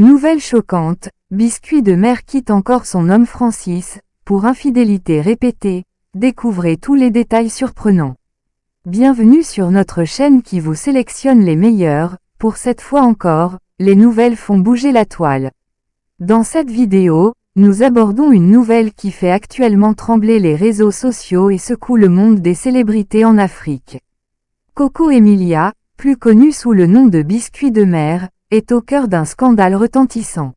Nouvelle choquante, Biscuit de mer quitte encore son homme Francis, pour infidélité répétée, découvrez tous les détails surprenants. Bienvenue sur notre chaîne qui vous sélectionne les meilleurs, pour cette fois encore, les nouvelles font bouger la toile. Dans cette vidéo, nous abordons une nouvelle qui fait actuellement trembler les réseaux sociaux et secoue le monde des célébrités en Afrique. Coco Emilia, plus connue sous le nom de Biscuit de mer, est au cœur d'un scandale retentissant.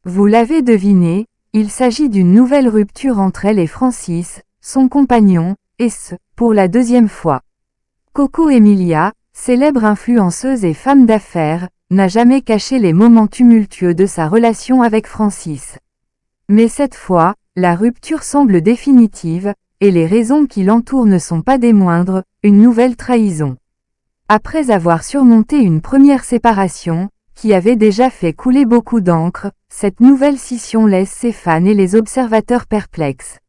Vous l'avez deviné, il s'agit d'une nouvelle rupture entre elle et Francis, son compagnon, et ce, pour la deuxième fois. Coco Emilia, célèbre influenceuse et femme d'affaires, n'a jamais caché les moments tumultueux de sa relation avec Francis. Mais cette fois, la rupture semble définitive, et les raisons qui l'entourent ne sont pas des moindres, une nouvelle trahison. Après avoir surmonté une première séparation, qui avait déjà fait couler beaucoup d'encre, cette nouvelle scission laisse ses fans et les observateurs perplexes.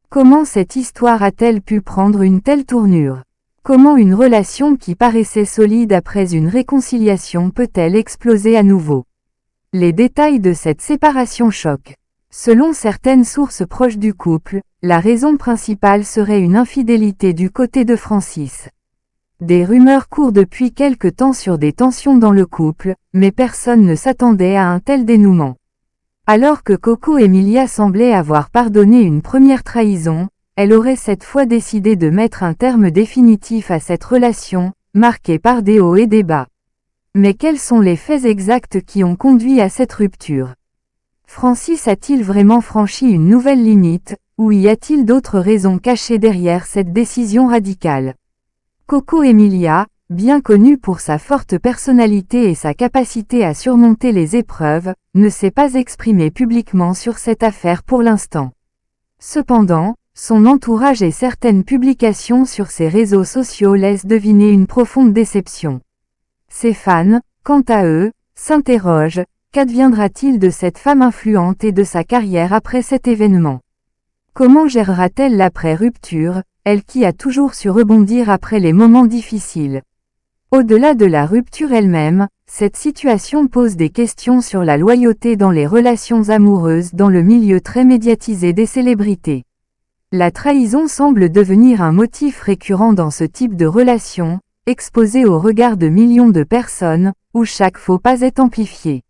Comment cette histoire a-t-elle pu prendre une telle tournure? Comment une relation qui paraissait solide après une réconciliation peut-elle exploser à nouveau? Les détails de cette séparation choquent. Selon certaines sources proches du couple, la raison principale serait une infidélité du côté de Francis. Des rumeurs courent depuis quelque temps sur des tensions dans le couple, mais personne ne s'attendait à un tel dénouement. Alors que Coco Emilia semblait avoir pardonné une première trahison, elle aurait cette fois décidé de mettre un terme définitif à cette relation, marquée par des hauts et des bas. Mais quels sont les faits exacts qui ont conduit à cette rupture? Francis a-t-il vraiment franchi une nouvelle limite, ou y a-t-il d'autres raisons cachées derrière cette décision radicale? Coco Emilia, bien connue pour sa forte personnalité et sa capacité à surmonter les épreuves, ne s'est pas exprimée publiquement sur cette affaire pour l'instant. Cependant, son entourage et certaines publications sur ses réseaux sociaux laissent deviner une profonde déception. Ses fans, quant à eux, s'interrogent, qu'adviendra-t-il de cette femme influente et de sa carrière après cet événement? Comment gérera-t-elle l'après-rupture, elle qui a toujours su rebondir après les moments difficiles? Au-delà de la rupture elle-même, cette situation pose des questions sur la loyauté dans les relations amoureuses dans le milieu très médiatisé des célébrités. La trahison semble devenir un motif récurrent dans ce type de relation, exposé au regard de millions de personnes, où chaque faux pas est amplifié.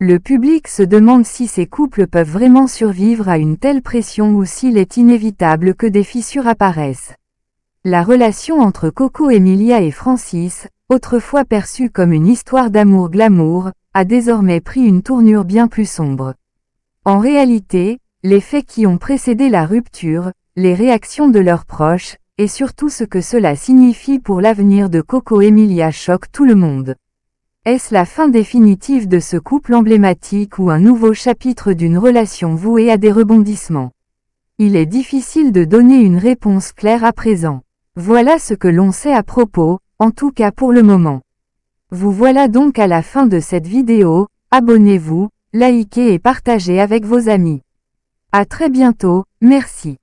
Le public se demande si ces couples peuvent vraiment survivre à une telle pression ou s'il est inévitable que des fissures apparaissent. La relation entre Coco Emilia et Francis, autrefois perçue comme une histoire d'amour glamour, a désormais pris une tournure bien plus sombre. En réalité, les faits qui ont précédé la rupture, les réactions de leurs proches, et surtout ce que cela signifie pour l'avenir de Coco Emilia choquent tout le monde. Est-ce la fin définitive de ce couple emblématique ou un nouveau chapitre d'une relation vouée à des rebondissements? Il est difficile de donner une réponse claire à présent. Voilà ce que l'on sait à propos, en tout cas pour le moment. Vous voilà donc à la fin de cette vidéo, abonnez-vous, likez et partagez avec vos amis. À très bientôt, merci.